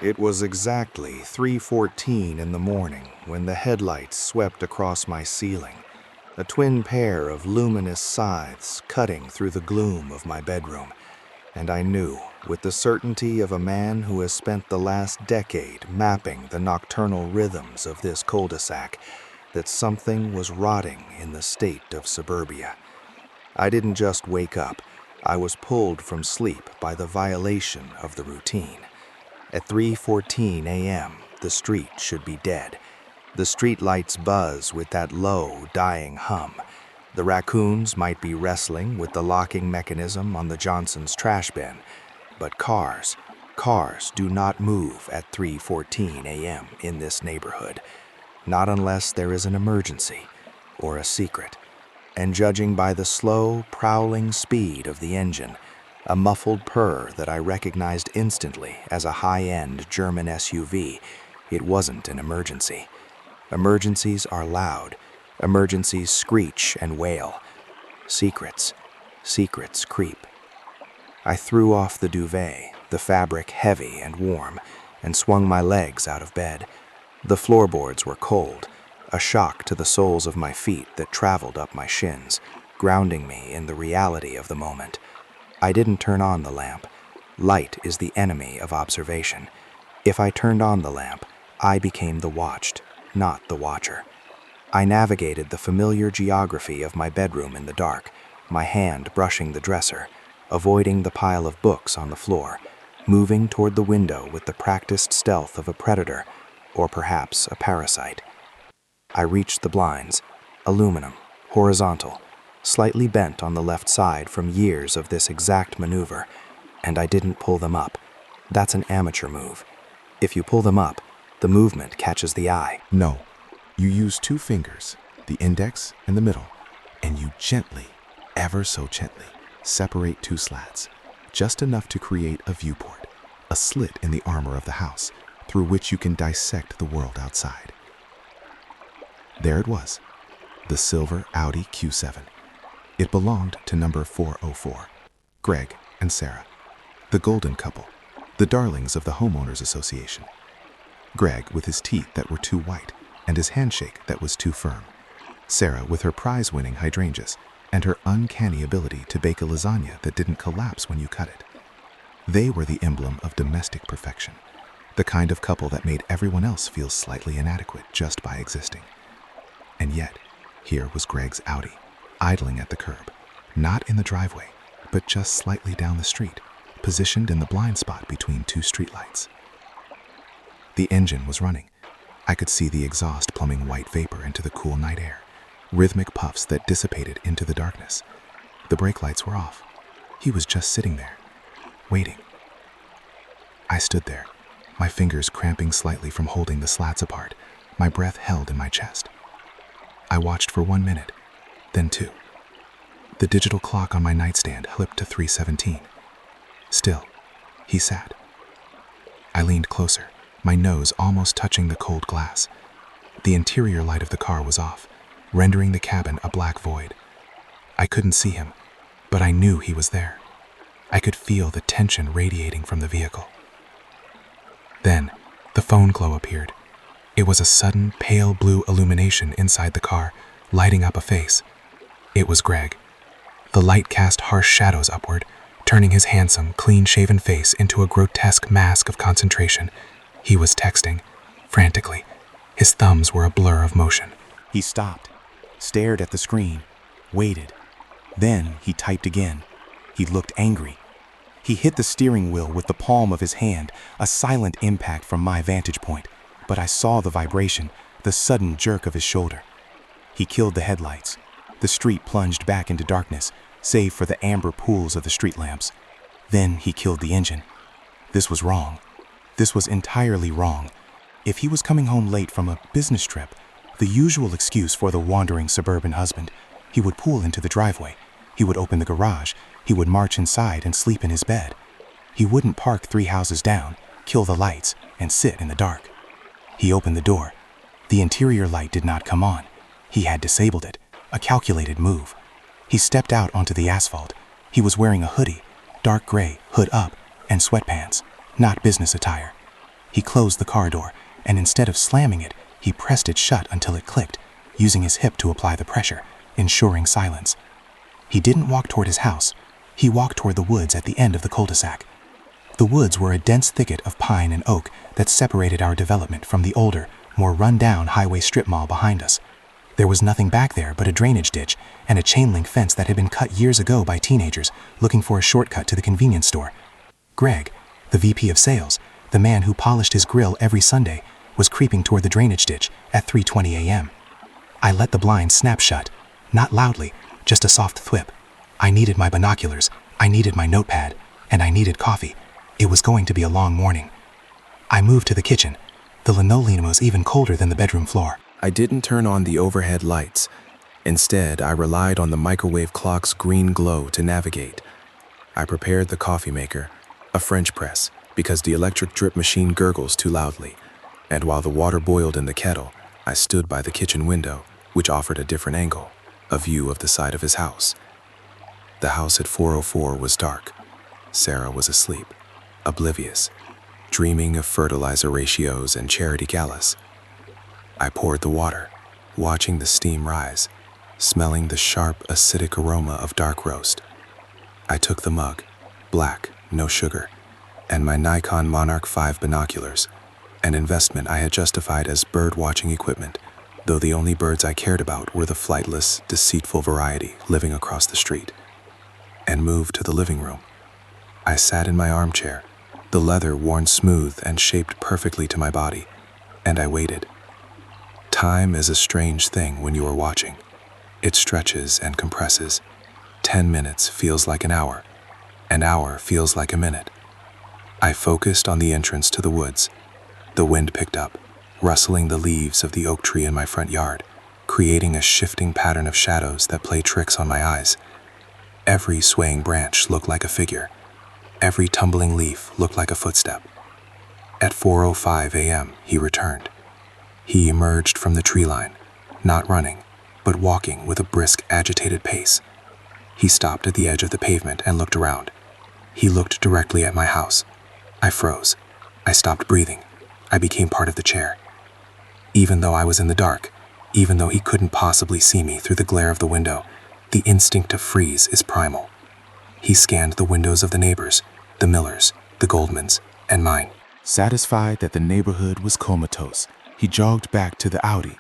It was exactly 3:14 in the morning when the headlights swept across my ceiling, a twin pair of luminous scythes cutting through the gloom of my bedroom, and I knew, with the certainty of a man who has spent the last decade mapping the nocturnal rhythms of this cul-de-sac, that something was rotting in the state of suburbia. I didn't just wake up, I was pulled from sleep by the violation of the routine. At 3:14 a.m., the street should be dead. The streetlights buzz with that low, dying hum. The raccoons might be wrestling with the locking mechanism on the Johnson's trash bin. But cars do not move at 3:14 a.m. in this neighborhood. Not unless there is an emergency or a secret. And judging by the slow, prowling speed of the engine, a muffled purr that I recognized instantly as a high-end German SUV, it wasn't an emergency. Emergencies are loud. Emergencies screech and wail. Secrets creep. I threw off the duvet, the fabric heavy and warm, and swung my legs out of bed. The floorboards were cold, a shock to the soles of my feet that traveled up my shins, grounding me in the reality of the moment. I didn't turn on the lamp. Light is the enemy of observation. If I turned on the lamp, I became the watched, not the watcher. I navigated the familiar geography of my bedroom in the dark, my hand brushing the dresser, avoiding the pile of books on the floor, moving toward the window with the practiced stealth of a predator, or perhaps a parasite. I reached the blinds, aluminum, horizontal, slightly bent on the left side from years of this exact maneuver, and I didn't pull them up. That's an amateur move. If you pull them up, the movement catches the eye. No, you use two fingers, the index and the middle, and you gently, ever so gently, separate two slats, just enough to create a viewport, a slit in the armor of the house, through which you can dissect the world outside. There it was, the silver Audi Q7. It belonged to number 404, Greg and Sarah, the golden couple, the darlings of the homeowners association. Greg with his teeth that were too white and his handshake that was too firm. Sarah with her prize-winning hydrangeas and her uncanny ability to bake a lasagna that didn't collapse when you cut it. They were the emblem of domestic perfection, the kind of couple that made everyone else feel slightly inadequate just by existing. And yet, here was Greg's Audi, idling at the curb, not in the driveway, but just slightly down the street, positioned in the blind spot between two streetlights. The engine was running. I could see the exhaust plumbing white vapor into the cool night air, rhythmic puffs that dissipated into the darkness. The brake lights were off. He was just sitting there, waiting. I stood there, my fingers cramping slightly from holding the slats apart, my breath held in my chest. I watched for 1 minute, then 2. The digital clock on my nightstand flipped to 3:17. Still, he sat. I leaned closer, my nose almost touching the cold glass. The interior light of the car was off, rendering the cabin a black void. I couldn't see him, but I knew he was there. I could feel the tension radiating from the vehicle. Then, the phone glow appeared. It was a sudden, pale blue illumination inside the car, lighting up a face. It was Greg. The light cast harsh shadows upward, turning his handsome, clean-shaven face into a grotesque mask of concentration. He was texting, frantically. His thumbs were a blur of motion. He stopped, stared at the screen, waited. Then he typed again. He looked angry. He hit the steering wheel with the palm of his hand, a silent impact from my vantage point. But I saw the vibration, the sudden jerk of his shoulder. He killed the headlights. The street plunged back into darkness, save for the amber pools of the street lamps. Then he killed the engine. This was wrong. This was entirely wrong. If he was coming home late from a business trip, the usual excuse for the wandering suburban husband, he would pull into the driveway. He would open the garage. He would march inside and sleep in his bed. He wouldn't park 3 houses down, kill the lights, and sit in the dark. He opened the door. The interior light did not come on. He had disabled it, a calculated move. He stepped out onto the asphalt. He was wearing a hoodie, dark gray, hood up, and sweatpants, not business attire. He closed the car door, and instead of slamming it, he pressed it shut until it clicked, using his hip to apply the pressure, ensuring silence. He didn't walk toward his house. He walked toward the woods at the end of the cul-de-sac. The woods were a dense thicket of pine and oak that separated our development from the older, more run-down highway strip mall behind us. There was nothing back there but a drainage ditch and a chain-link fence that had been cut years ago by teenagers looking for a shortcut to the convenience store. Greg, the VP of sales, the man who polished his grill every Sunday, was creeping toward the drainage ditch at 3:20 a.m. I let the blinds snap shut, not loudly, just a soft thwip. I needed my binoculars, I needed my notepad, and I needed coffee. It was going to be a long morning. I moved to the kitchen. The linoleum was even colder than the bedroom floor. I didn't turn on the overhead lights. Instead, I relied on the microwave clock's green glow to navigate. I prepared the coffee maker, a French press, because the electric drip machine gurgles too loudly. And while the water boiled in the kettle, I stood by the kitchen window, which offered a different angle, a view of the side of his house. The house at 404 was dark. Sarah was asleep, oblivious, dreaming of fertilizer ratios and charity galas. I poured the water, watching the steam rise, smelling the sharp, acidic aroma of dark roast. I took the mug, black, no sugar, and my Nikon Monarch 5 binoculars, an investment I had justified as bird-watching equipment, though the only birds I cared about were the flightless, deceitful variety living across the street, and moved to the living room. I sat in my armchair, the leather worn smooth and shaped perfectly to my body, and I waited. Time is a strange thing when you are watching. It stretches and compresses. 10 minutes feels like an hour feels like a minute. I focused on the entrance to the woods. The wind picked up, rustling the leaves of the oak tree in my front yard, creating a shifting pattern of shadows that play tricks on my eyes. Every swaying branch looked like a figure. Every tumbling leaf looked like a footstep. At 4:05 a.m., he returned. He emerged from the tree line, not running, but walking with a brisk, agitated pace. He stopped at the edge of the pavement and looked around. He looked directly at my house. I froze. I stopped breathing. I became part of the chair. Even though I was in the dark, even though he couldn't possibly see me through the glare of the window, the instinct to freeze is primal. He scanned the windows of the neighbors, the Millers, the Goldmans, and mine. Satisfied that the neighborhood was comatose, he jogged back to the Audi.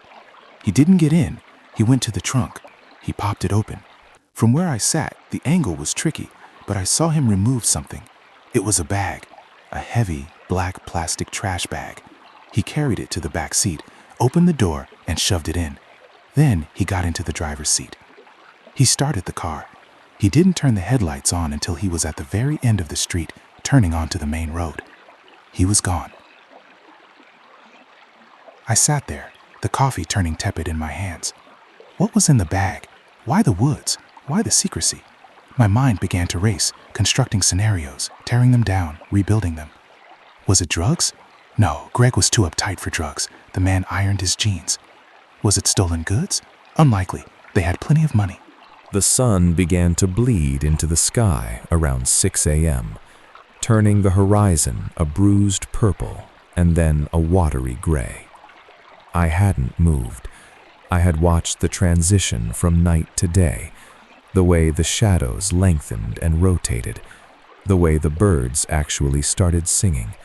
He didn't get in. He went to the trunk. He popped it open. From where I sat, the angle was tricky, but I saw him remove something. It was a bag, a heavy, black plastic trash bag. He carried it to the back seat, opened the door, and shoved it in. Then he got into the driver's seat. He started the car. He didn't turn the headlights on until he was at the very end of the street, turning onto the main road. He was gone. I sat there, the coffee turning tepid in my hands. What was in the bag? Why the woods? Why the secrecy? My mind began to race, constructing scenarios, tearing them down, rebuilding them. Was it drugs? No, Greg was too uptight for drugs. The man ironed his jeans. Was it stolen goods? Unlikely. They had plenty of money. The sun began to bleed into the sky around 6 a.m., turning the horizon a bruised purple and then a watery gray. I hadn't moved. I had watched the transition from night to day, the way the shadows lengthened and rotated, the way the birds actually started singing,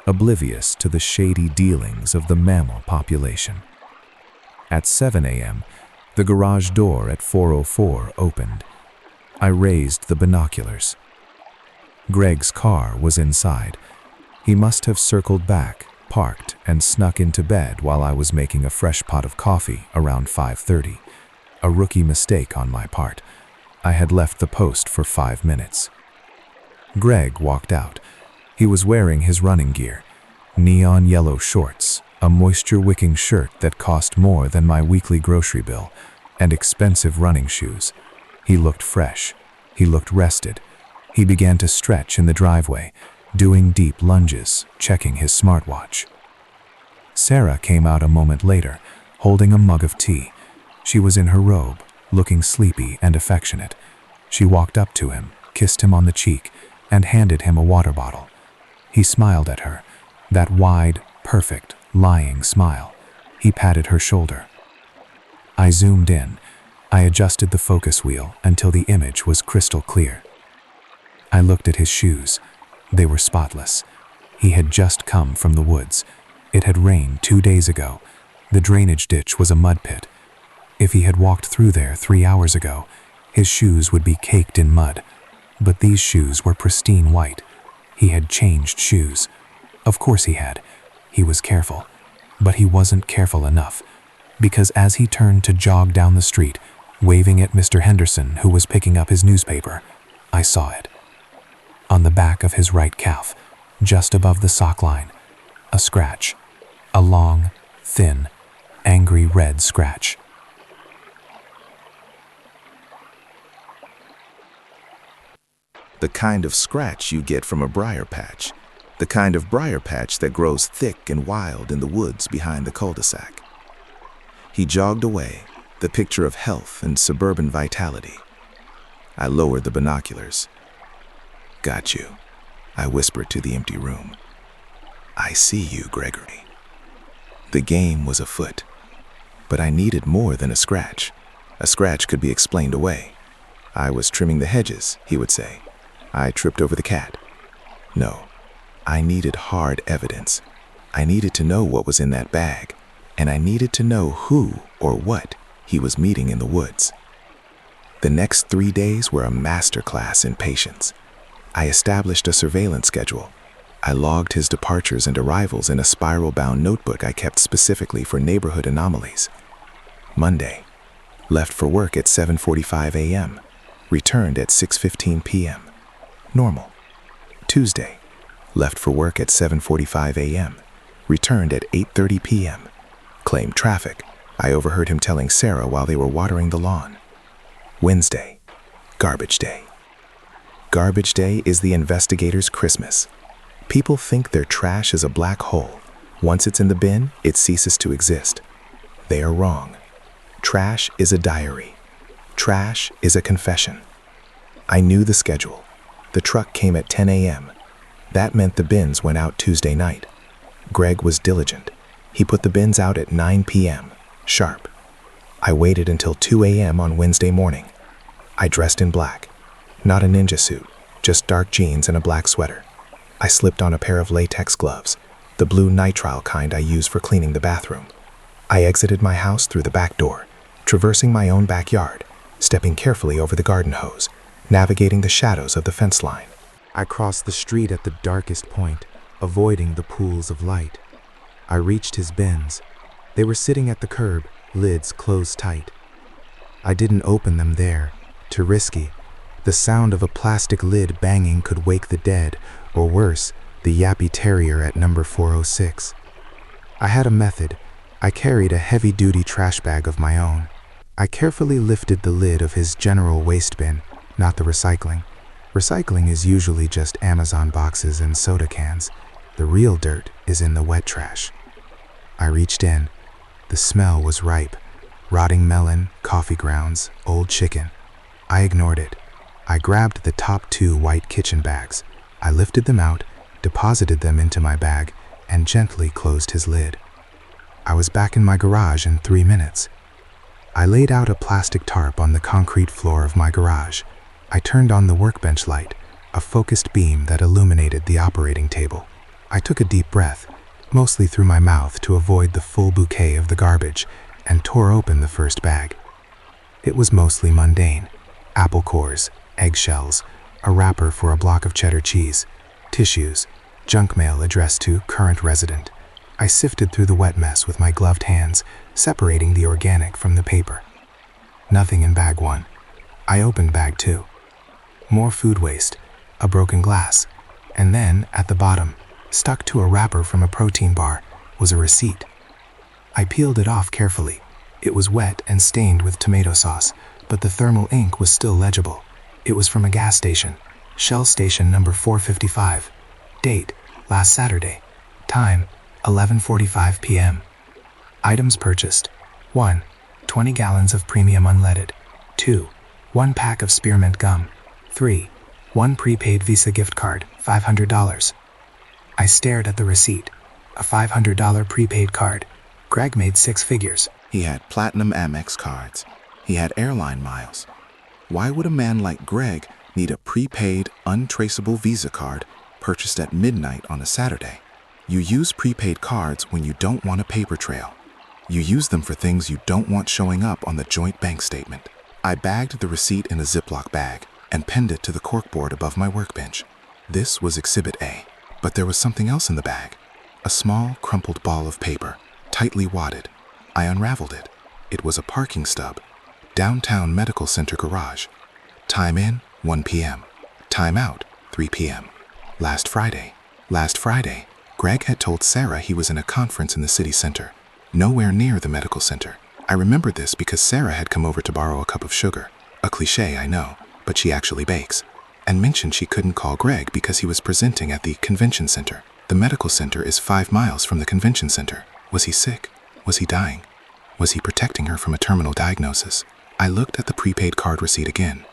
oblivious to the shady dealings of the mammal population. At 7 a.m., the garage door at 404 opened. I raised the binoculars. Greg's car was inside. He must have circled back, parked, and snuck into bed while I was making a fresh pot of coffee around 5:30. A rookie mistake on my part. I had left the post for 5 minutes. Greg walked out. He was wearing his running gear, neon yellow shorts, a moisture-wicking shirt that cost more than my weekly grocery bill, and expensive running shoes. He looked fresh. He looked rested. He began to stretch in the driveway, doing deep lunges, checking his smartwatch. Sarah came out a moment later, holding a mug of tea. She was in her robe, looking sleepy and affectionate. She walked up to him, kissed him on the cheek, and handed him a water bottle. He smiled at her, That wide, perfect, lying smile. He patted her shoulder. I zoomed in. I adjusted the focus wheel until the image was crystal clear. I looked at his shoes. They were spotless. He had just come from the woods. It had rained 2 days ago. The drainage ditch was a mud pit. If he had walked through there 3 hours ago, his shoes would be caked in mud. But these shoes were pristine white. He had changed shoes. Of course he had. He was careful. But he wasn't careful enough. Because as he turned to jog down the street, waving at Mr. Henderson, who was picking up his newspaper, I saw it. On the back of his right calf, just above the sock line, a scratch. A long, thin, angry red scratch. The kind of scratch you get from a briar patch. The kind of briar patch that grows thick and wild in the woods behind the cul-de-sac. He jogged away, the picture of health and suburban vitality. I lowered the binoculars. "Got you," I whispered to the empty room. "I see you, Gregory." The game was afoot, but I needed more than a scratch. A scratch could be explained away. "I was trimming the hedges," he would say. "I tripped over the cat." No, I needed hard evidence. I needed to know what was in that bag, and I needed to know who or what he was meeting in the woods. The next 3 days were a masterclass in patience. I established a surveillance schedule. I logged his departures and arrivals in a spiral-bound notebook I kept specifically for neighborhood anomalies. Monday, left for work at 7:45 a.m., returned at 6:15 p.m. Normal. Tuesday, left for work at 7:45 a.m., returned at 8:30 p.m. Claimed traffic. I overheard him telling Sarah while they were watering the lawn. Wednesday, garbage day. Garbage day is the investigator's Christmas. People think their trash is a black hole. Once it's in the bin, it ceases to exist. They are wrong. Trash is a diary. Trash is a confession. I knew the schedule. The truck came at 10 a.m. That meant the bins went out Tuesday night. Greg was diligent. He put the bins out at 9 p.m., sharp. I waited until 2 a.m. on Wednesday morning. I dressed in black. Not a ninja suit, just dark jeans and a black sweater. I slipped on a pair of latex gloves, the blue nitrile kind I use for cleaning the bathroom. I exited my house through the back door, traversing my own backyard, stepping carefully over the garden hose, navigating the shadows of the fence line. I crossed the street at the darkest point, avoiding the pools of light. I reached his bins. They were sitting at the curb, lids closed tight. I didn't open them there, too risky. The sound of a plastic lid banging could wake the dead, or worse, the yappy terrier at number 406. I had a method. I carried a heavy-duty trash bag of my own. I carefully lifted the lid of his general waste bin, not the recycling. Recycling is usually just Amazon boxes and soda cans. The real dirt is in the wet trash. I reached in. The smell was ripe. Rotting melon, coffee grounds, old chicken. I ignored it. I grabbed the top 2 white kitchen bags. I lifted them out, deposited them into my bag, and gently closed his lid. I was back in my garage in 3 minutes. I laid out a plastic tarp on the concrete floor of my garage. I turned on the workbench light, a focused beam that illuminated the operating table. I took a deep breath, mostly through my mouth to avoid the full bouquet of the garbage, and tore open the first bag. It was mostly mundane. Apple cores, eggshells, a wrapper for a block of cheddar cheese, tissues, junk mail addressed to current resident. I sifted through the wet mess with my gloved hands, separating the organic from the paper. Nothing in bag 1. I opened bag 2. More food waste, a broken glass, and then, at the bottom, stuck to a wrapper from a protein bar, was a receipt. I peeled it off carefully. It was wet and stained with tomato sauce, but the thermal ink was still legible. It was from a gas station, Shell Station number 455. Date, last Saturday. Time, 11:45 p.m. Items purchased. 1. 20 gallons of premium unleaded. 2. 1 pack of spearmint gum. 3. 1 prepaid Visa gift card, $500. I stared at the receipt, a $500 prepaid card. Greg made 6 figures. He had platinum Amex cards. He had airline miles. Why would a man like Greg need a prepaid, untraceable Visa card purchased at midnight on a Saturday? You use prepaid cards when you don't want a paper trail. You use them for things you don't want showing up on the joint bank statement. I bagged the receipt in a Ziploc bag and pinned it to the corkboard above my workbench. This was Exhibit A, but there was something else in the bag. A small, crumpled ball of paper, tightly wadded. I unraveled it. It was a parking stub. Downtown Medical Center garage. Time in, 1 p.m. Time out, 3 p.m. Last Friday, Greg had told Sarah he was in a conference in the city center, nowhere near the medical center. I remembered this because Sarah had come over to borrow a cup of sugar. A cliche, I know, but she actually bakes. And mentioned she couldn't call Greg because he was presenting at the convention center. The medical center is 5 miles from the convention center. Was he sick? Was he dying? Was he protecting her from a terminal diagnosis? I looked at the prepaid card receipt again.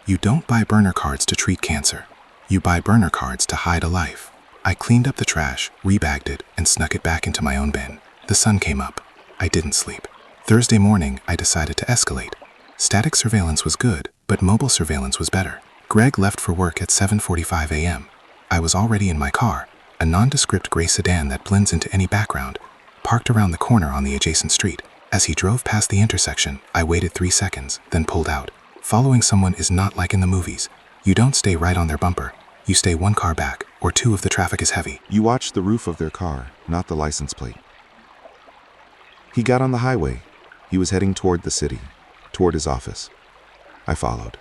You don't buy burner cards to treat cancer. You buy burner cards to hide a life. I cleaned up the trash, rebagged it, and snuck it back into my own bin. The sun came up. I didn't sleep. Thursday morning, I decided to escalate. Static surveillance was good, but mobile surveillance was better. Greg left for work at 7:45 a.m. I was already in my car, a nondescript gray sedan that blends into any background, parked around the corner on the adjacent street. As he drove past the intersection, I waited 3 seconds, then pulled out. Following someone is not like in the movies. You don't stay right on their bumper. You stay 1 car back, or 2 if the traffic is heavy. You watched the roof of their car, not the license plate. He got on the highway. He was heading toward the city, toward his office. I followed.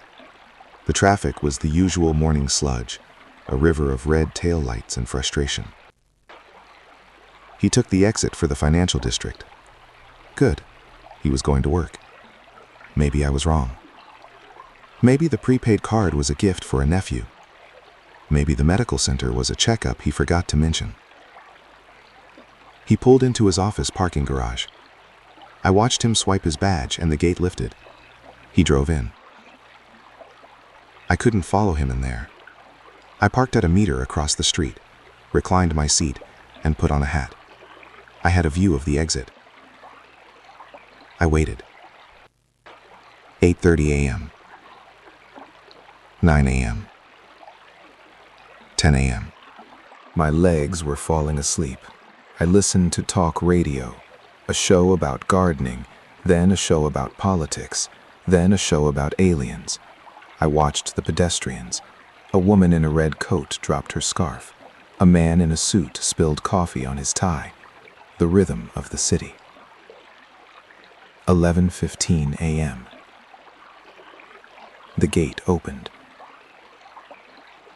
The traffic was the usual morning sludge, a river of red taillights and frustration. He took the exit for the financial district. Good. He was going to work. Maybe I was wrong. Maybe the prepaid card was a gift for a nephew. Maybe the medical center was a checkup he forgot to mention. He pulled into his office parking garage. I watched him swipe his badge and the gate lifted. He drove in. I couldn't follow him in there. I parked at a meter across the street, reclined my seat, and put on a hat. I had a view of the exit. I waited. 8:30 a.m. 9 a.m. 10 a.m. My legs were falling asleep. I listened to talk radio, a show about gardening, then a show about politics, then a show about aliens. I watched the pedestrians. A woman in a red coat dropped her scarf. A man in a suit spilled coffee on his tie. The rhythm of the city. 11:15 a.m. The gate opened.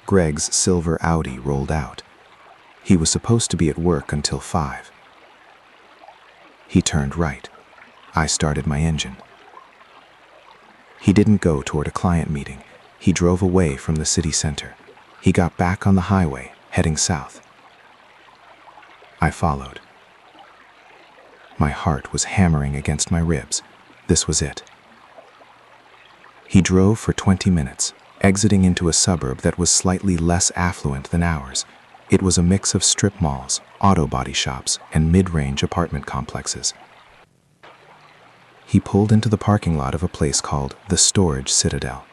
Greg's silver Audi rolled out. He was supposed to be at work until 5. He turned right. I started my engine. He didn't go toward a client meeting. He drove away from the city center. He got back on the highway, heading south. I followed. My heart was hammering against my ribs. This was it. He drove for 20 minutes, exiting into a suburb that was slightly less affluent than ours. It was a mix of strip malls, auto body shops, and mid-range apartment complexes. He pulled into the parking lot of a place called the Storage Citadel,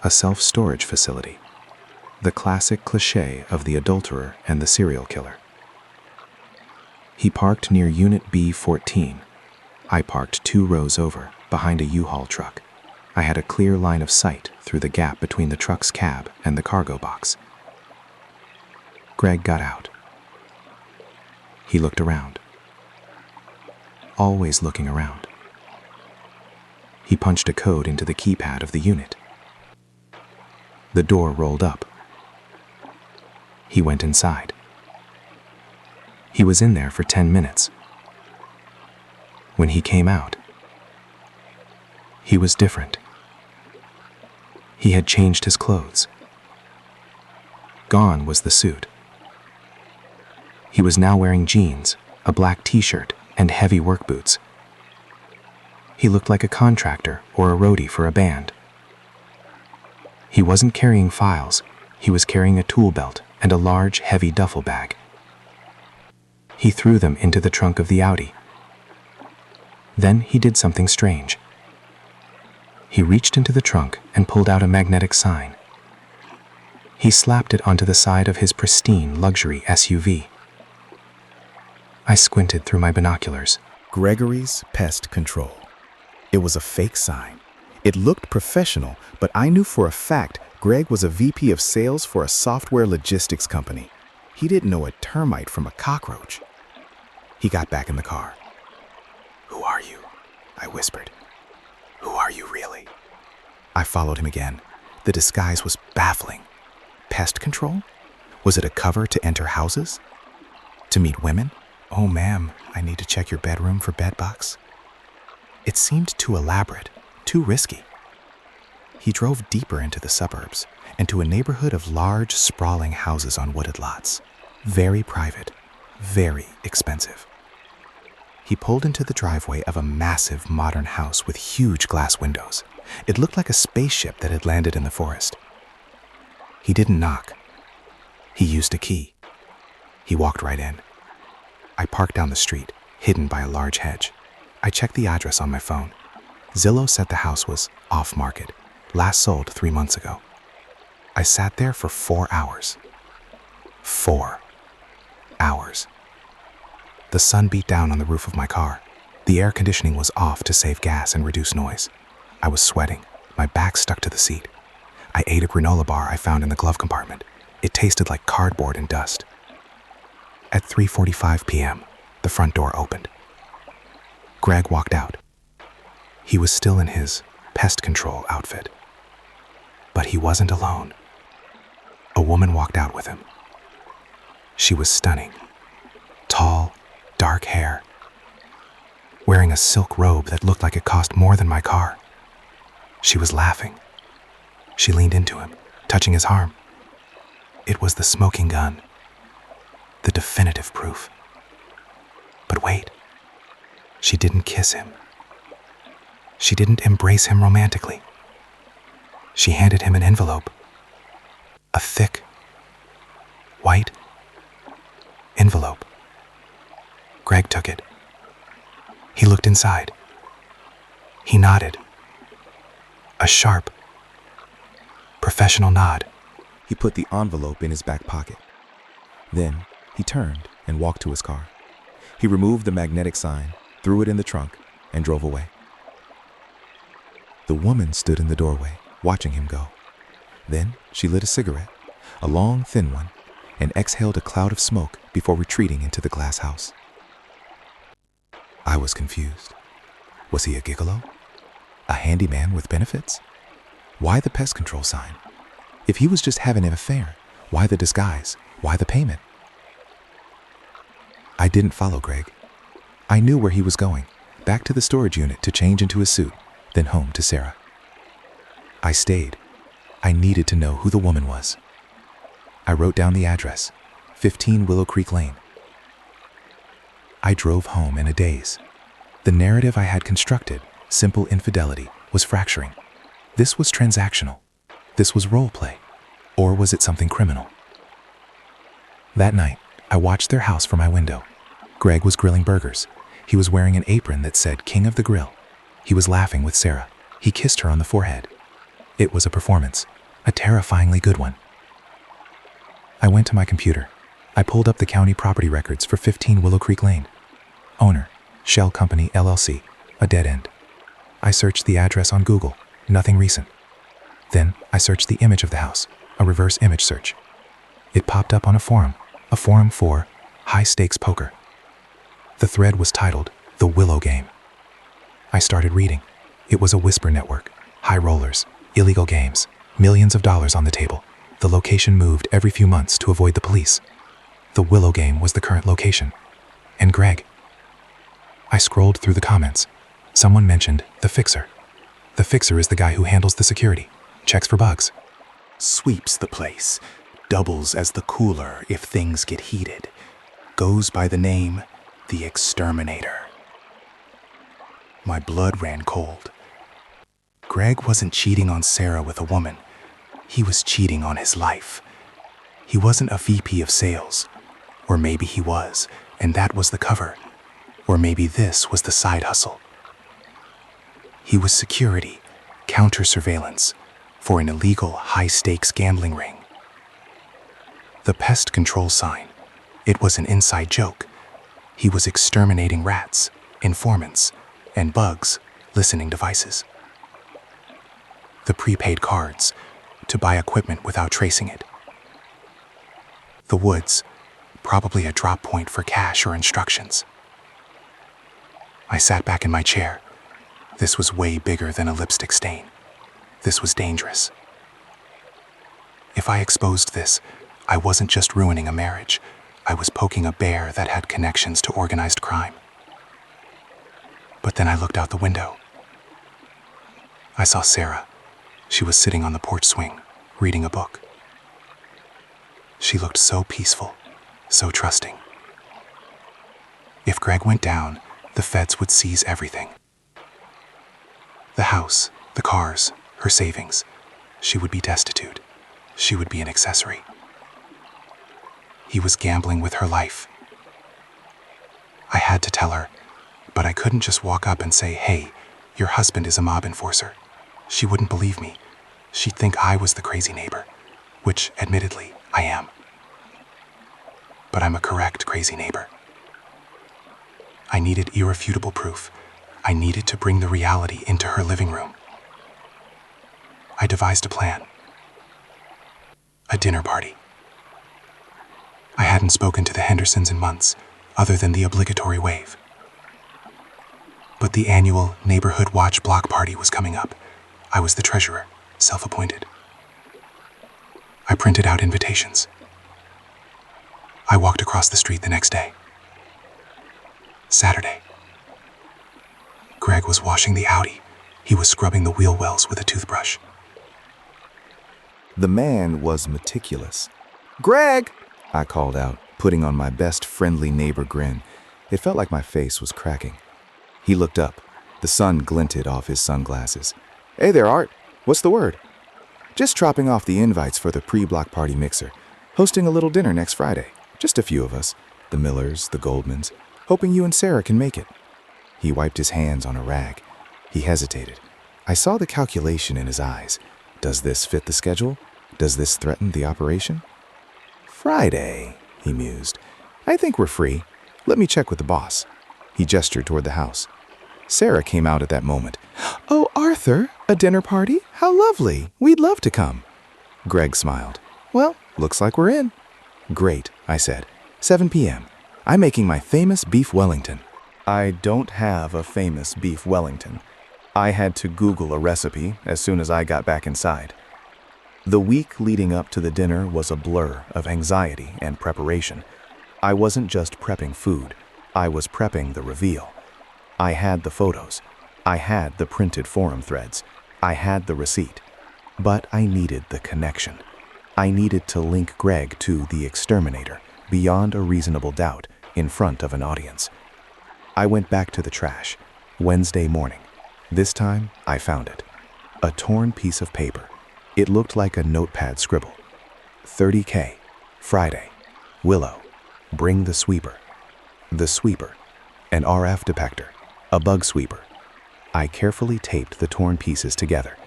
a self-storage facility, the classic cliché of the adulterer and the serial killer. He parked near Unit B14. I parked 2 rows over, behind a U-Haul truck. I had a clear line of sight through the gap between the truck's cab and the cargo box. Greg got out. He looked around. Always looking around. He punched a code into the keypad of the unit. The door rolled up. He went inside. He was in there for 10 minutes. When he came out, he was different. He had changed his clothes. Gone was the suit. He was now wearing jeans, a black t-shirt, and heavy work boots. He looked like a contractor or a roadie for a band. He wasn't carrying files. He was carrying a tool belt and a large, heavy duffel bag. He threw them into the trunk of the Audi. Then he did something strange. He reached into the trunk and pulled out a magnetic sign. He slapped it onto the side of his pristine luxury SUV. I squinted through my binoculars. Gregory's Pest Control. It was a fake sign. It looked professional, but I knew for a fact Greg was a VP of sales for a software logistics company. He didn't know a termite from a cockroach. He got back in the car. "Who are you?" I whispered. "Who are you really?" I followed him again. The disguise was baffling. Pest control? Was it a cover to enter houses? To meet women? "Oh, ma'am, I need to check your bedroom for bedbugs." It seemed too elaborate, too risky. He drove deeper into the suburbs and to a neighborhood of large, sprawling houses on wooded lots. Very private, very expensive. He pulled into the driveway of a massive modern house with huge glass windows. It looked like a spaceship that had landed in the forest. He didn't knock. He used a key. He walked right in. I parked down the street, hidden by a large hedge. I checked the address on my phone. Zillow said the house was off-market, last sold 3 months ago. I sat there for 4 hours. 4 hours. The sun beat down on the roof of my car. The air conditioning was off to save gas and reduce noise. I was sweating, my back stuck to the seat. I ate a granola bar I found in the glove compartment. It tasted like cardboard and dust. At 3:45 p.m., the front door opened. Greg walked out. He was still in his pest control outfit. But he wasn't alone. A woman walked out with him. She was stunning. Tall, dark hair, wearing a silk robe that looked like it cost more than my car. She was laughing. She leaned into him, touching his arm. It was the smoking gun, the definitive proof. But wait, she didn't kiss him. She didn't embrace him romantically. She handed him an envelope, a thick, white envelope. Greg took it. He looked inside. He nodded. A sharp, professional nod. He put the envelope in his back pocket. Then he turned and walked to his car. He removed the magnetic sign, threw it in the trunk, and drove away. The woman stood in the doorway, watching him go. Then she lit a cigarette, a long, thin one, and exhaled a cloud of smoke before retreating into the glass house. I was confused. Was he a gigolo? A handyman with benefits? Why the pest control sign? If he was just having an affair, why the disguise? Why the payment? I didn't follow Greg. I knew where he was going, back to the storage unit to change into his suit, then home to Sarah. I stayed. I needed to know who the woman was. I wrote down the address, 15 Willow Creek Lane. I drove home in a daze. The narrative I had constructed, simple infidelity, was fracturing. This was transactional. This was role play. Or was it something criminal? That night, I watched their house from my window. Greg was grilling burgers. He was wearing an apron that said King of the Grill. He was laughing with Sarah. He kissed her on the forehead. It was a performance, a terrifyingly good one. I went to my computer. I pulled up the county property records for 15 Willow Creek Lane. Owner, Shell Company LLC, a dead end. I searched the address on Google, nothing recent. Then I searched the image of the house, a reverse image search. It popped up on a forum for high-stakes poker. The thread was titled The Willow Game. I started reading. It was a whisper network, high rollers, illegal games, millions of dollars on the table. The location moved every few months to avoid the police. The Willow Game was the current location. And Greg. I scrolled through the comments. Someone mentioned the fixer. The fixer is the guy who handles the security, checks for bugs. Sweeps the place, doubles as the cooler if things get heated. Goes by the name the Exterminator. My blood ran cold. Greg wasn't cheating on Sarah with a woman. He was cheating on his life. He wasn't a VP of sales. Or maybe he was, And that was the cover. Or maybe this was the side hustle. He was security, counter-surveillance, for an illegal high-stakes gambling ring. The pest control sign, it was an inside joke. He was exterminating rats, informants, and bugs, listening devices. The prepaid cards, to buy equipment without tracing it. The woods, probably a drop point for cash or instructions. I sat back in my chair. This was way bigger than a lipstick stain. This was dangerous. If I exposed this, I wasn't just ruining a marriage. I was poking a bear that had connections to organized crime. But then I looked out the window. I saw Sarah. She was sitting on the porch swing, reading a book. She looked so peaceful, so trusting. If Greg went down, the feds would seize everything. The house, the cars, her savings. She would be destitute. She would be an accessory. He was gambling with her life. I had to tell her, but I couldn't just walk up and say, "Hey, your husband is a mob enforcer." She wouldn't believe me. She'd think I was the crazy neighbor, which, admittedly, I am. But I'm a correct crazy neighbor. I needed irrefutable proof. I needed to bring the reality into her living room. I devised a plan. A dinner party. I hadn't spoken to the Hendersons in months, other than the obligatory wave. But the annual Neighborhood Watch block party was coming up. I was the treasurer, self-appointed. I printed out invitations. I walked across the street the next day. Saturday. Greg was washing the Audi. He was scrubbing the wheel wells with a toothbrush. The man was meticulous. "Greg!" I called out, putting on my best friendly neighbor grin. It felt like my face was cracking. He looked up. The sun glinted off his sunglasses. "Hey there, Art. What's the word?" "Just dropping off the invites for the pre-block party mixer. Hosting a little dinner next Friday. Just a few of us. The Millers, the Goldmans. Hoping you and Sarah can make it." He wiped his hands on a rag. He hesitated. I saw the calculation in his eyes. Does this fit the schedule? Does this threaten the operation? "Friday," he mused. "I think we're free. Let me check with the boss." He gestured toward the house. Sarah came out at that moment. "Oh, Arthur, a dinner party? How lovely. We'd love to come." Greg smiled. "Well, looks like we're in." "Great," I said. 7 p.m. I'm making my famous beef Wellington. I don't have a famous beef Wellington. I had to Google a recipe as soon as I got back inside. The week leading up to the dinner was a blur of anxiety and preparation. I wasn't just prepping food. I was prepping the reveal. I had the photos. I had the printed forum threads. I had the receipt. But I needed the connection. I needed to link Greg to the exterminator, beyond a reasonable doubt, in front of an audience. I went back to the trash. Wednesday morning. This time, I found it. A torn piece of paper. It looked like a notepad scribble. 30K. Friday. Willow. Bring the sweeper. The sweeper. An RF detector. A bug sweeper. I carefully taped the torn pieces together.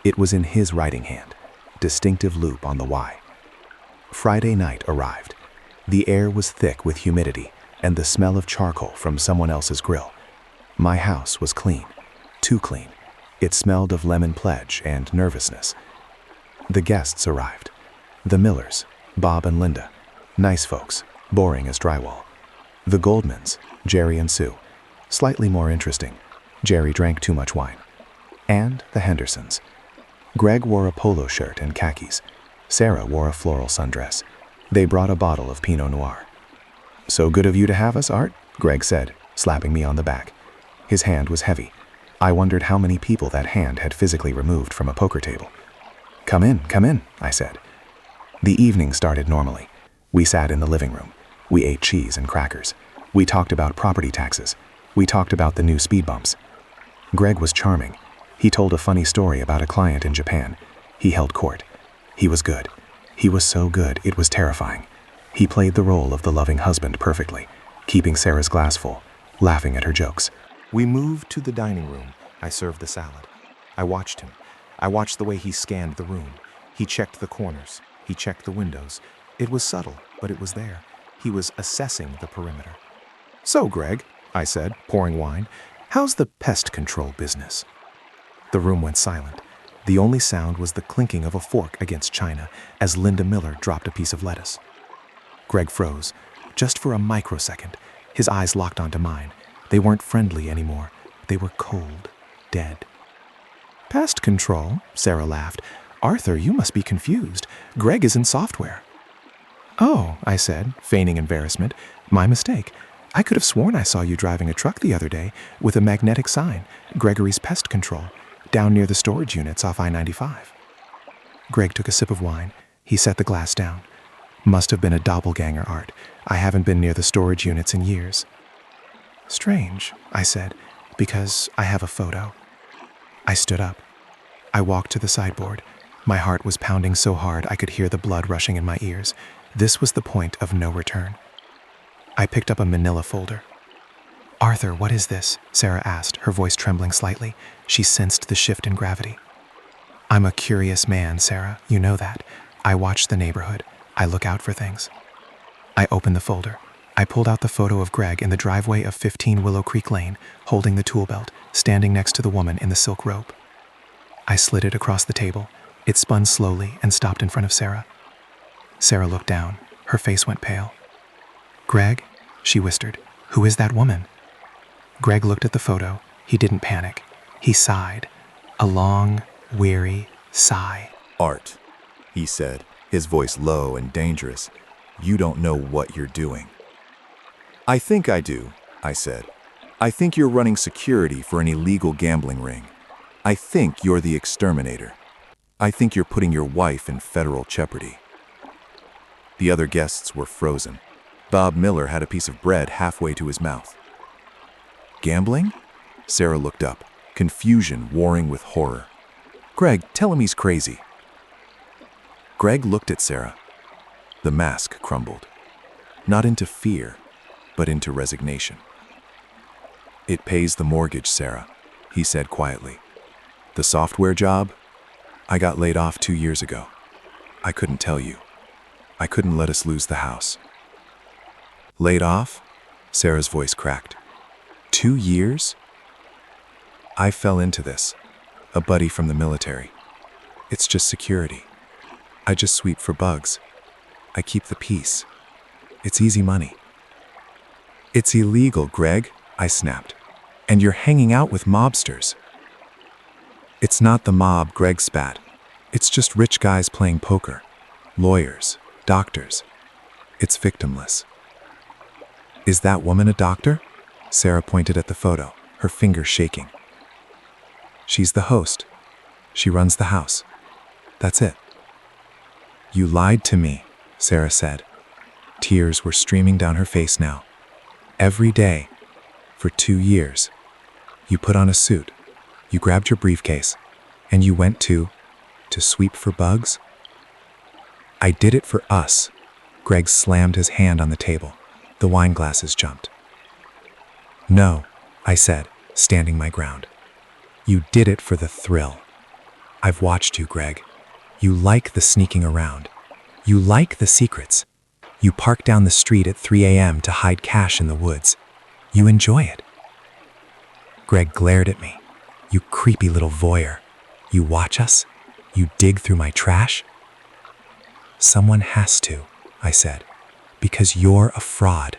It was in his writing hand. Distinctive loop on the Y. Friday night arrived. The air was thick with humidity and the smell of charcoal from someone else's grill. My house was clean. Too clean. It smelled of lemon pledge and nervousness. The guests arrived. The Millers, Bob and Linda. Nice folks, boring as drywall. The Goldmans, Jerry and Sue. Slightly more interesting. Jerry drank too much wine. And the Hendersons. Greg wore a polo shirt and khakis. Sarah wore a floral sundress. They brought a bottle of Pinot Noir. "So good of you to have us, Art," Greg said, slapping me on the back. His hand was heavy. I wondered how many people that hand had physically removed from a poker table. Come in, I said. The evening started normally. We sat in the living room. We ate cheese and crackers. We talked about property taxes. We talked about the new speed bumps. Greg was charming. He told a funny story about a client in Japan. He held court. He was good. He was so good, it was terrifying. He played the role of the loving husband perfectly. keeping Sarah's glass full, laughing at her jokes. We moved to the dining room. I served the salad. I watched him. I watched the way he scanned the room. He checked the corners. He checked the windows. It was subtle, but it was there. He was assessing the perimeter. "So, Greg," I said, pouring wine, "how's the pest control business?" The room went silent. The only sound was the clinking of a fork against china as Linda Miller dropped a piece of lettuce. Greg froze, just for a microsecond. His eyes locked onto mine. They weren't friendly anymore. They were cold, dead. "Pest control?" Sarah laughed. "Arthur, you must be confused. Greg is in software." "Oh," I said, feigning embarrassment. "My mistake. I could have sworn I saw you driving a truck the other day with a magnetic sign, Gregory's Pest Control, down near the storage units off I-95. Greg took a sip of wine. He set the glass down. "Must have been a doppelganger, Art. I haven't been near the storage units in years." "Strange," I said, "because I have a photo." I stood up. I walked to the sideboard. My heart was pounding so hard I could hear the blood rushing in my ears. This was the point of no return. I picked up a manila folder. "Arthur, what is this?" Sarah asked, her voice trembling slightly. She sensed the shift in gravity. "I'm a curious man, Sarah. You know that. I watch the neighborhood. I look out for things." I opened the folder. I pulled out the photo of Greg in the driveway of 15 Willow Creek Lane, holding the tool belt, standing next to the woman in the silk robe. I slid it across the table. It spun slowly and stopped in front of Sarah. Sarah looked down. Her face went pale. "Greg," she whispered, "who is that woman?" Greg looked at the photo. He didn't panic. He sighed. A long, weary sigh. "Art," he said, his voice low and dangerous. "You don't know what you're doing." "I think I do," I said. "I think you're running security for an illegal gambling ring. I think you're the exterminator. I think you're putting your wife in federal jeopardy." The other guests were frozen. Bob Miller had a piece of bread halfway to his mouth. "Gambling?" Sarah looked up, confusion warring with horror. "Greg, tell him he's crazy." Greg looked at Sarah. The mask crumbled. Not into fear, but into resignation. "It pays the mortgage, Sarah," he said quietly. "The software job? I got laid off 2 years ago. I couldn't tell you. I couldn't let us lose the house." "Laid off?" Sarah's voice cracked. 2 years? "I fell into this. A buddy from the military. It's just security. I just sweep for bugs. I keep the peace. It's easy money." "It's illegal, Greg," I snapped. "And you're hanging out with mobsters." "It's not the mob," Greg spat. "It's just rich guys playing poker. Lawyers, doctors. It's victimless." "Is that woman a doctor?" Sarah pointed at the photo, her fingers shaking. "She's the host. She runs the house. That's it." "You lied to me," Sarah said. Tears were streaming down her face now. "Every day, for 2 years, you put on a suit, you grabbed your briefcase, and you went to sweep for bugs?" "I did it for us." Greg slammed his hand on the table. The wine glasses jumped. "No," I said, standing my ground. "You did it for the thrill. I've watched you, Greg. You like the sneaking around. You like the secrets. You park down the street at 3 a.m. to hide cash in the woods. You enjoy it." Greg glared at me. "You creepy little voyeur. You watch us? You dig through my trash?" "Someone has to," I said, "because you're a fraud."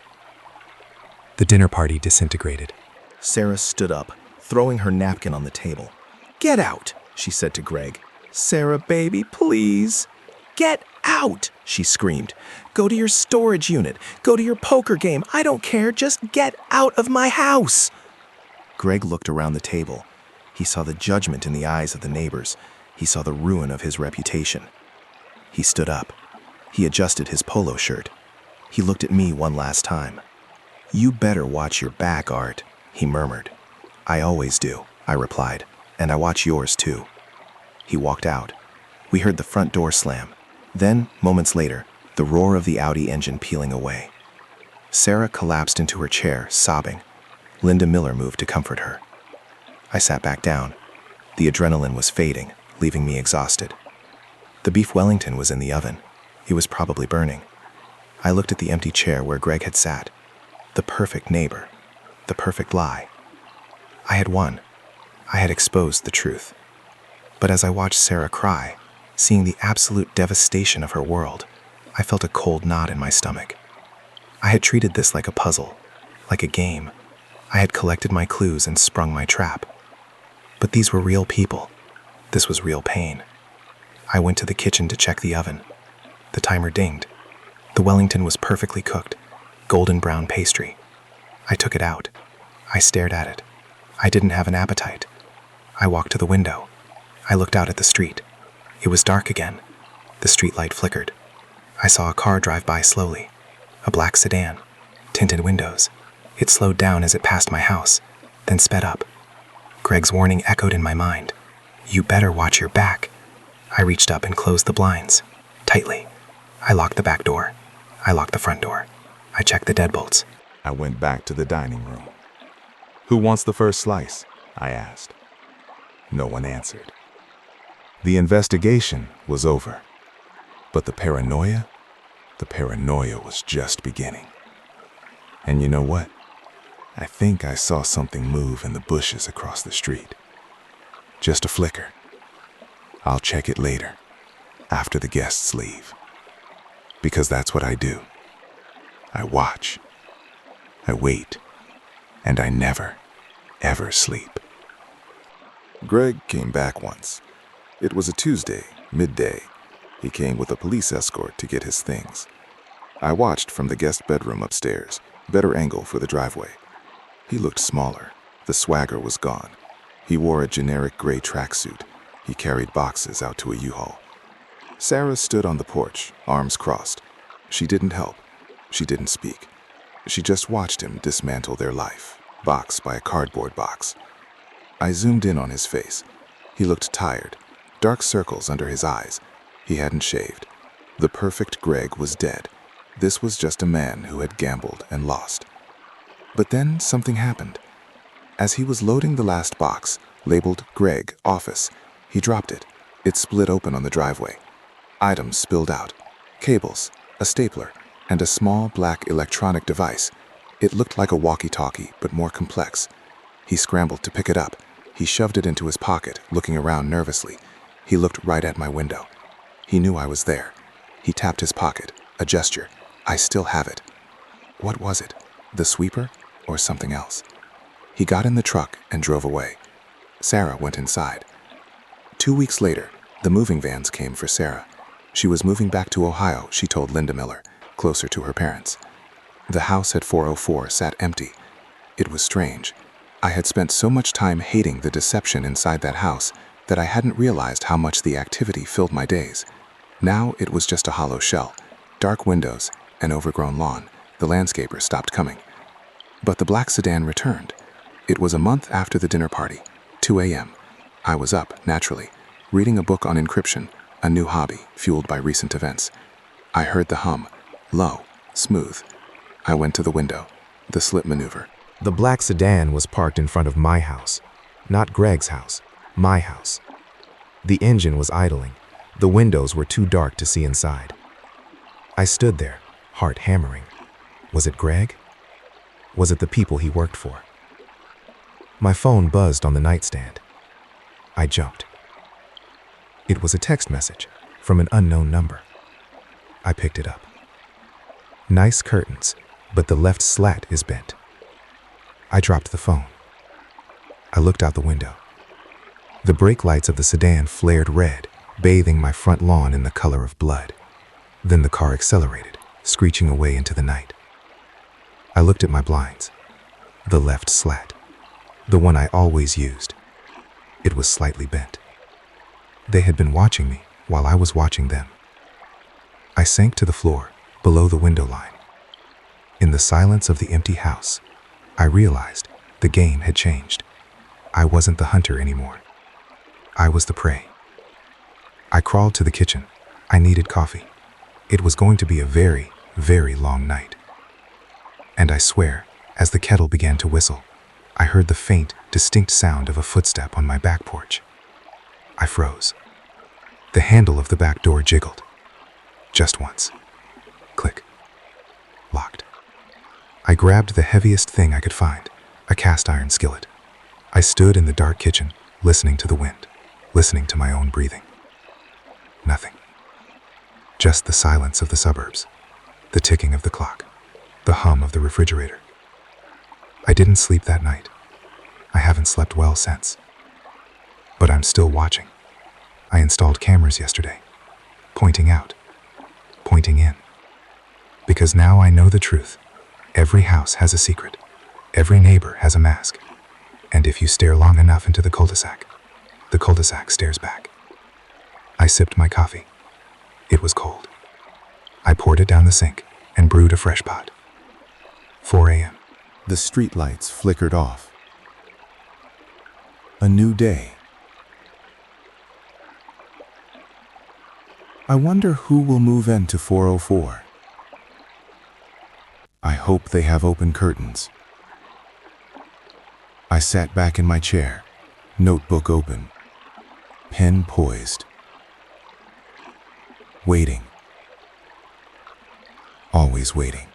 The dinner party disintegrated. Sarah stood up, throwing her napkin on the table. "Get out," she said to Greg. "Sarah, baby, please." "Get out," she screamed. "Go to your storage unit. Go to your poker game. I don't care. Just get out of my house." Greg looked around the table. He saw the judgment in the eyes of the neighbors. He saw the ruin of his reputation. He stood up. He adjusted his polo shirt. He looked at me one last time. "You better watch your back, Art," he murmured. "I always do," I replied, "and I watch yours too." He walked out. We heard the front door slam. Then, moments later, the roar of the Audi engine peeling away. Sarah collapsed into her chair, sobbing. Linda Miller moved to comfort her. I sat back down. The adrenaline was fading, leaving me exhausted. The beef Wellington was in the oven. It was probably burning. I looked at the empty chair where Greg had sat. The perfect neighbor. The perfect lie. I had won. I had exposed the truth. But as I watched Sarah cry, seeing the absolute devastation of her world, I felt a cold knot in my stomach. I had treated this like a puzzle, like a game. I had collected my clues and sprung my trap. But these were real people. This was real pain. I went to the kitchen to check the oven. The timer dinged. The Wellington was perfectly cooked, golden brown pastry. I took it out. I stared at it. I didn't have an appetite. I walked to the window. I looked out at the street. It was dark again. The streetlight flickered. I saw a car drive by slowly. A black sedan, tinted windows. It slowed down as it passed my house, then sped up. Greg's warning echoed in my mind. You better watch your back. I reached up and closed the blinds, tightly. I locked the back door. I locked the front door. I checked the deadbolts. I went back to the dining room. Who wants the first slice? I asked. No one answered. The investigation was over. But the paranoia was just beginning. And you know what? I think I saw something move in the bushes across the street. Just a flicker. I'll check it later, after the guests leave. Because that's what I do. I watch. I wait. And I never, ever sleep. Greg came back once. It was a Tuesday, midday. He came with a police escort to get his things. I watched from the guest bedroom upstairs, better angle for the driveway. He looked smaller. The swagger was gone. He wore a generic gray tracksuit. He carried boxes out to a U-Haul. Sarah stood on the porch, arms crossed. She didn't help. She didn't speak. She just watched him dismantle their life, box by a cardboard box. I zoomed in on his face. He looked tired, dark circles under his eyes. He hadn't shaved. The perfect Greg was dead. This was just a man who had gambled and lost. But then something happened. As he was loading the last box, labeled Greg Office, he dropped it. It split open on the driveway. Items spilled out. Cables, a stapler, and a small black electronic device. It looked like a walkie-talkie, but more complex. He scrambled to pick it up. He shoved it into his pocket, looking around nervously. He looked right at my window. He knew I was there. He tapped his pocket, a gesture. I still have it. What was it? The sweeper or something else? He got in the truck and drove away. Sarah went inside. 2 weeks later, the moving vans came for Sarah. She was moving back to Ohio, she told Linda Miller, closer to her parents. The house at 404 sat empty. It was strange. I had spent so much time hating the deception inside that house that I hadn't realized how much the activity filled my days. Now it was just a hollow shell, dark windows, an overgrown lawn. The landscaper stopped coming. But the black sedan returned. It was a month after the dinner party, 2 a.m. I was up, naturally, reading a book on encryption, a new hobby fueled by recent events. I heard the hum, low, smooth. I went to the window, the slip maneuver. The black sedan was parked in front of my house, not Greg's house, my house. The engine was idling. The windows were too dark to see inside. I stood there, heart hammering. Was it Greg? Was it the people he worked for? My phone buzzed on the nightstand. I jumped. It was a text message from an unknown number. I picked it up. Nice curtains, but the left slat is bent. I dropped the phone. I looked out the window. The brake lights of the sedan flared red, bathing my front lawn in the color of blood. Then the car accelerated, screeching away into the night. I looked at my blinds. The left slat, the one I always used. It was slightly bent. They had been watching me while I was watching them. I sank to the floor, below the window line. In the silence of the empty house, I realized the game had changed. I wasn't the hunter anymore. I was the prey. I crawled to the kitchen. I needed coffee. It was going to be a very, very long night. And I swear, as the kettle began to whistle, I heard the faint, distinct sound of a footstep on my back porch. I froze. The handle of the back door jiggled. Just once. Click. Locked. I grabbed the heaviest thing I could find, a cast iron skillet. I stood in the dark kitchen, listening to the wind, listening to my own breathing. Nothing. Just the silence of the suburbs, the ticking of the clock, the hum of the refrigerator. I didn't sleep that night. I haven't slept well since. But I'm still watching. I installed cameras yesterday, pointing out, pointing in. Because now I know the truth. Every house has a secret. Every neighbor has a mask. And if you stare long enough into the cul-de-sac stares back. I sipped my coffee. It was cold. I poured it down the sink and brewed a fresh pot. 4 a.m. The streetlights flickered off. A new day. I wonder who will move into 404. I hope they have open curtains. I sat back in my chair, notebook open, pen poised. Waiting. Always waiting.